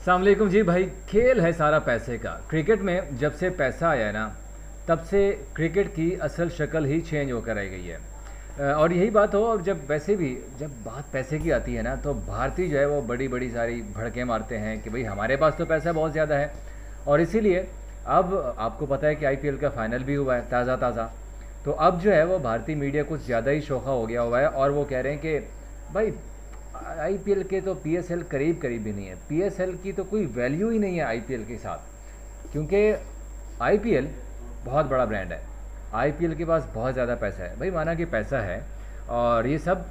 अस्सलाम वालेकुम जी भाई। खेल है सारा पैसे का। क्रिकेट में जब से पैसा आया है ना, तब से क्रिकेट की असल शक्ल ही चेंज होकर रह गई है। और यही बात हो, और जब वैसे भी जब बात पैसे की आती है ना, तो भारतीय जो है वो बड़ी बड़ी सारी भड़कें मारते हैं कि भाई हमारे पास तो पैसा बहुत ज़्यादा है। और इसीलिए अब आपको पता है कि आईपीएल का फाइनल भी हुआ है ताज़ा ताज़ा। तो अब जो है वो भारतीय मीडिया कुछ ज़्यादा ही शोखा हो गया हुआ है, और वो कह रहे हैं कि भाई आईपीएल के तो पीएसएल करीब करीब भी नहीं है, पीएसएल की तो कोई वैल्यू ही नहीं है आईपीएल के साथ, क्योंकि आईपीएल बहुत बड़ा ब्रांड है। आईपीएल के पास बहुत ज़्यादा पैसा है भाई, माना कि पैसा है। और ये सब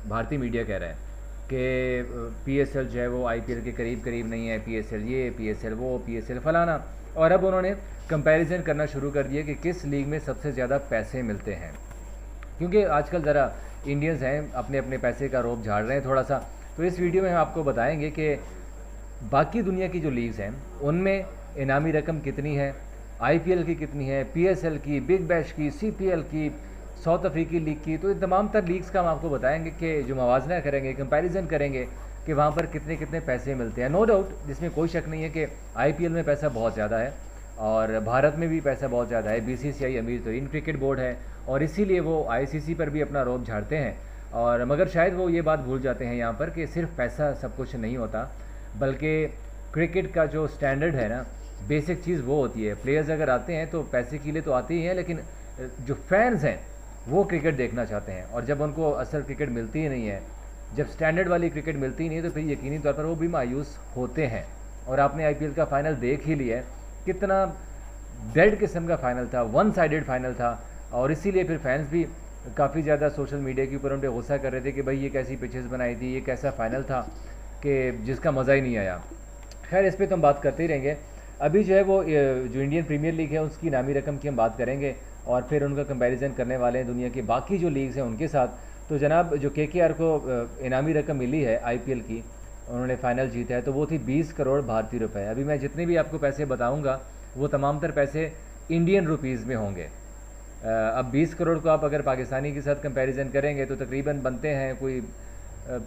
भारतीय मीडिया कह रहे हैं कि पीएसएल जो है वो आईपीएल के करीब करीब नहीं है, पीएसएल ये, पीएसएल वो, पीएसएल फलाना। और अब उन्होंने कंपैरिजन करना शुरू कर दिया कि किस लीग में सबसे ज़्यादा पैसे मिलते हैं, क्योंकि आजकल ज़रा इंडियंस हैं अपने अपने पैसे का रोब झाड़ रहे हैं थोड़ा सा। तो इस वीडियो में हम आपको बताएंगे कि बाकी दुनिया की जो लीग्स हैं उनमें इनामी रकम कितनी है, आईपीएल की कितनी है, पीएसएल की, बिग बैश की, सीपीएल की, साउथ अफ्रीकी लीग की। तो इन तमाम तर लीग्स का हम आपको बताएंगे कि जो मवाजना करेंगे, कंपैरिजन करेंगे कि वहाँ पर कितने कितने पैसे मिलते हैं। नो डाउट, जिसमें कोई शक नहीं है कि आईपीएल में पैसा बहुत ज़्यादा है और भारत में भी पैसा बहुत ज़्यादा है। बीसीसीआई अमीर तरीन क्रिकेट बोर्ड है और इसीलिए वो आईसीसी पर भी अपना रोब झाड़ते हैं। और मगर शायद वो ये बात भूल जाते हैं यहाँ पर कि सिर्फ पैसा सब कुछ नहीं होता, बल्कि क्रिकेट का जो स्टैंडर्ड है ना, बेसिक चीज़ वो होती है। प्लेयर्स अगर आते हैं तो पैसे के लिए तो आते ही हैं, लेकिन जो फैंस हैं वो क्रिकेट देखना चाहते हैं। और जब उनको असल क्रिकेट मिलती ही नहीं है, जब स्टैंडर्ड वाली क्रिकेट मिलती ही नहीं है, तो फिर यकीनी तौर पर वो भी मायूस होते हैं। और आपने आईपीएल का फाइनल देख ही लिया है, कितना डेड किस्म का फाइनल था, वन साइडेड फाइनल था। और इसीलिए फिर फैंस भी काफ़ी ज़्यादा सोशल मीडिया के ऊपर उन पर गुस्सा कर रहे थे कि भाई ये कैसी पिचेस बनाई थी, ये कैसा फाइनल था कि जिसका मज़ा ही नहीं आया। खैर, इस पर तो हम बात करते ही रहेंगे। अभी जो है वो जो इंडियन प्रीमियर लीग है उसकी इनामी रकम की हम बात करेंगे और फिर उनका कंपैरिजन करने वाले हैं दुनिया की बाकी जो लीग्स हैं उनके साथ। तो जनाब, जो केकेआर को इनामी रकम मिली है आईपीएल की, उन्होंने फाइनल जीता है, तो वो थी 20 करोड़ भारतीय रुपए। अभी मैं जितने भी आपको पैसे बताऊंगा वो तमाम तर पैसे इंडियन रुपीज़ में होंगे। अब 20 करोड़ को आप अगर पाकिस्तानी के साथ कंपैरिजन करेंगे तो तकरीबन बनते हैं कोई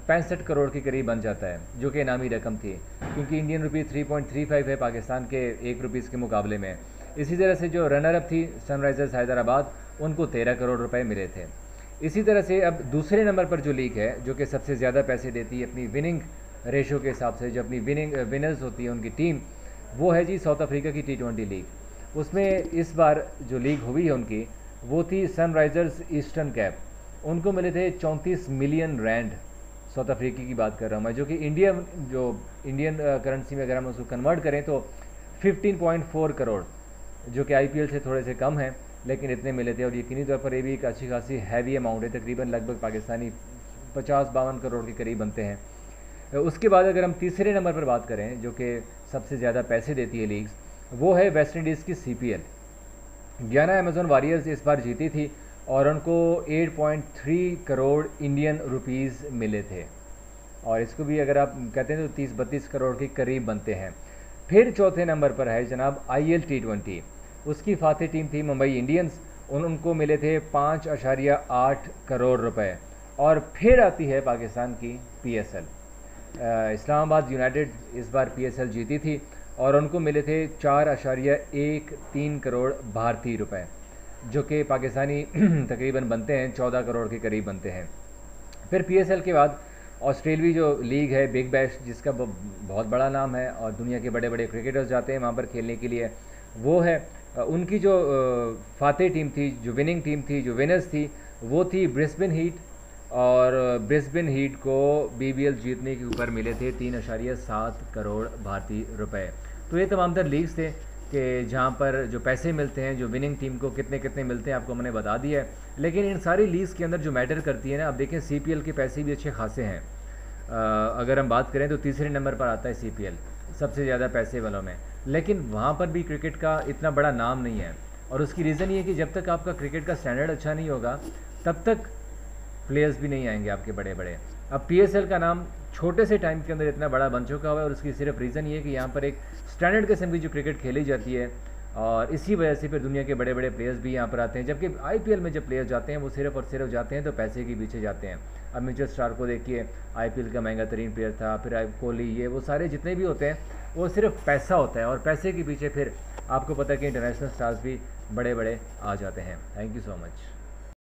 65 करोड़ के करीब बन जाता है, जो कि इनामी रकम थी, क्योंकि इंडियन रुपी 3.35 है पाकिस्तान के 1 रुपीज़ के मुकाबले में। इसी तरह से जो रनर अप थी सनराइज़र्स हैदराबाद, उनको 13 करोड़ रुपए मिले थे। इसी तरह से अब दूसरे नंबर पर जो लीग है जो कि सबसे ज़्यादा पैसे देती है अपनी विनिंग रेशो के हिसाब से, जो अपनी विनर्स होती है उनकी टीम, वो है जी साउथ अफ्रीका की T20 लीग। उसमें इस बार जो लीग हुई है उनकी, वो थी सनराइज़र्स ईस्टर्न कैप। उनको मिले थे 34 मिलियन रैंड, साउथ अफ्रीकी की बात कर रहा हूँ मैं, जो कि इंडियन करेंसी में अगर हम उसको कन्वर्ट करें तो 15.4 करोड़, जो कि आईपीएल से थोड़े से कम है, लेकिन इतने मिले थे। और यकीनी तौर पर ये भी एक अच्छी खासी हैवी अमाउंट है, तकरीबन लगभग पाकिस्तानी 50-52 करोड़ के करीब बनते हैं। उसके बाद अगर हम तीसरे नंबर पर बात करें जो कि सबसे ज़्यादा पैसे देती है लीग्स, वो है वेस्ट इंडीज़ की सीपीएल। गियाना अमेजोन वॉरियर्स इस बार जीती थी और उनको 8.3 करोड़ इंडियन रुपीज़ मिले थे, और इसको भी अगर आप कहते हैं तो 30-32 करोड़ के करीब बनते हैं। फिर चौथे नंबर पर है जनाब आईएल T20। उसकी फातेह टीम थी मुंबई इंडियंस, उनको मिले थे 5.8 करोड़ रुपए। और फिर आती है पाकिस्तान की पीएसएल। इस्लामाबाद यूनाइटेड इस बार पीएसएल जीती थी और उनको मिले थे 4.13 करोड़ भारतीय रुपए, जो कि पाकिस्तानी तकरीबन बनते हैं 14 करोड़ के करीब बनते हैं। फिर पीएसएल के बाद ऑस्ट्रेलवी जो लीग है बिग बैश, जिसका बहुत बड़ा नाम है और दुनिया के बड़े बड़े क्रिकेटर्स जाते हैं वहाँ पर खेलने के लिए, वो है उनकी जो फातेह टीम थी, जो विनिंग टीम थी, जो विनर्स थी, वो थी ब्रिस्बेन हीट। और ब्रिस्बेन हीट को बीबीएल जीतने के ऊपर मिले थे 3.7 करोड़ भारतीय रुपए। तो ये तमाम तर लीग्स थे कि जहाँ पर जो पैसे मिलते हैं, जो विनिंग टीम को कितने कितने मिलते हैं, आपको मैंने बता दिया है। लेकिन इन सारी लीग्स के अंदर जो मैटर करती है ना, अब देखें सीपीएल के पैसे भी अच्छे खासे हैं। अगर हम बात करें तो तीसरे नंबर पर आता है सीपीएल सबसे ज़्यादा पैसे वालों में, लेकिन वहाँ पर भी क्रिकेट का इतना बड़ा नाम नहीं है। और उसकी रीज़न ये है कि जब तक आपका क्रिकेट का स्टैंडर्ड अच्छा नहीं होगा तब तक प्लेयर्स भी नहीं आएंगे आपके बड़े बड़े। अब पीएसएल का नाम छोटे से टाइम के अंदर इतना बड़ा बन चुका हुआ है, और उसकी सिर्फ रीज़न ये है कि यहाँ पर एक स्टैंडर्ड किस्म की जो क्रिकेट खेली जाती है, और इसी वजह से फिर दुनिया के बड़े बड़े प्लेयर्स भी यहाँ पर आते हैं। जबकि आईपीएल में जब प्लेयर्स जाते हैं वो सिर्फ और सिर्फ जाते हैं तो पैसे के पीछे जाते हैं। अब मिचेल स्टार्क को देखिए, आईपीएल का महंगा तरीन प्लेयर था, फिर कोहली, ये वो सारे जितने भी होते हैं वो सिर्फ पैसा होता है, और पैसे के पीछे फिर आपको पता है कि इंटरनेशनल स्टार्स भी बड़े बड़े आ जाते हैं। Thank you so much.